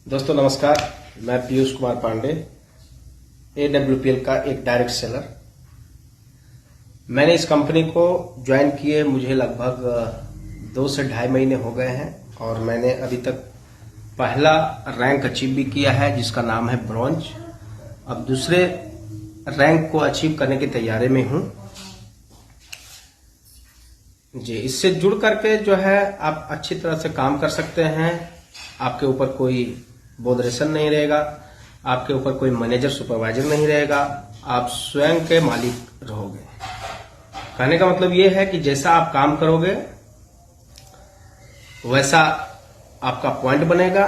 दोस्तों नमस्कार, मैं पीयूष कुमार पांडे, AWPL का एक डायरेक्ट सेलर। मैंने इस कंपनी को ज्वाइन किए मुझे लगभग 2 से ढाई महीने हो गए हैं और मैंने अभी तक पहला रैंक अचीव भी किया है जिसका नाम है ब्रॉन्ज। अब दूसरे रैंक को अचीव करने की तैयारी में हूं जी। इससे जुड़ करके जो है आप अच्छी तरह से काम कर सकते हैं। आपके ऊपर कोई बोधरेशन नहीं रहेगा, आपके ऊपर कोई मैनेजर सुपरवाइजर नहीं रहेगा, आप स्वयं के मालिक रहोगे। कहने का मतलब ये है कि जैसा आप काम करोगे वैसा आपका पॉइंट बनेगा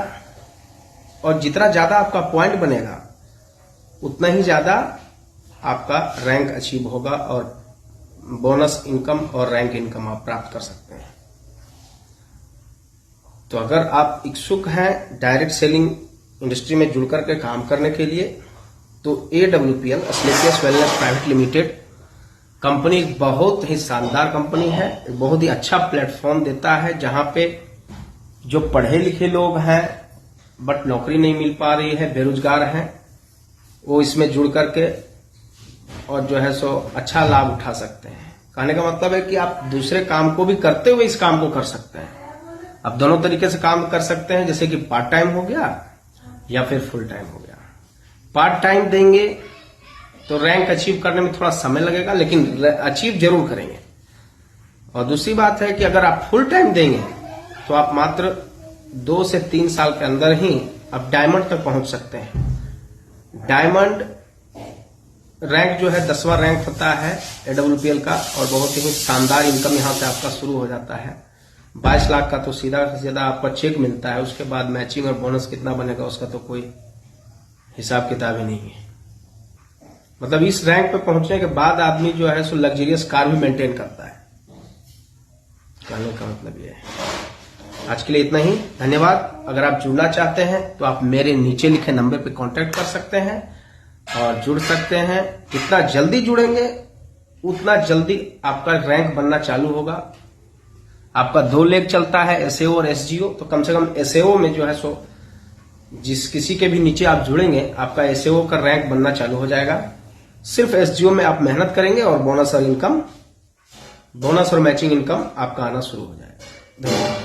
और जितना ज्यादा आपका पॉइंट बनेगा उतना ही ज्यादा आपका रैंक अचीव होगा और बोनस इनकम और रैंक इनकम आप प्राप्त कर सकते हैं। तो अगर आप इच्छुक हैं डायरेक्ट सेलिंग इंडस्ट्री में जुड़कर के काम करने के लिए तो AWPL Asclepius wellness private limited company बहुत ही शानदार कंपनी है। बहुत ही अच्छा प्लेटफॉर्म देता है जहां पे जो पढ़े लिखे लोग हैं बट नौकरी नहीं मिल पा रही है, बेरोजगार हैं, वो इसमें जुड़ करके और जो है सो अच्छा लाभ उठा सकते हैं। कहने का मतलब है कि आप दूसरे काम को भी करते हुए इस काम को कर सकते हैं। आप दोनों तरीके से काम कर सकते हैं, जैसे कि पार्ट टाइम हो गया या फिर फुल टाइम हो गया। पार्ट टाइम देंगे तो रैंक अचीव करने में थोड़ा समय लगेगा लेकिन अचीव जरूर करेंगे। और दूसरी बात है कि अगर आप फुल टाइम देंगे तो आप मात्र 2 से 3 साल के अंदर ही आप डायमंड तक पहुंच सकते हैं। डायमंड रैंक जो है 10वां रैंक होता है AWPL का और बहुत ही शानदार इनकम यहां से आपका शुरू हो जाता है। 22 लाख का तो सीधा से सीधा आपका चेक मिलता है। उसके बाद मैचिंग और बोनस कितना बनेगा उसका तो कोई हिसाब किताब ही नहीं है। मतलब इस रैंक पे पहुंचने के बाद आदमी जो है सो लग्जरियस कार भी मेंटेन करता है। कहने का मतलब ये है। आज के लिए इतना ही, धन्यवाद। अगर आप जुड़ना चाहते हैं तो आप मेरे नीचे लिखे नंबर पे कांटेक्ट कर सकते हैं और जुड़ सकते हैं। जितना जल्दी जुड़ेंगे उतना जल्दी आपका रैंक बनना चालू होगा। आपका 2 लेग चलता है, SAO और SGO। तो कम से कम SAO में जो है सो जिस किसी के भी नीचे आप जुड़ेंगे आपका SAO का रैंक बनना चालू हो जाएगा। सिर्फ SGO में आप मेहनत करेंगे और बोनस और मैचिंग इनकम आपका आना शुरू हो जाएगा। धन्यवाद।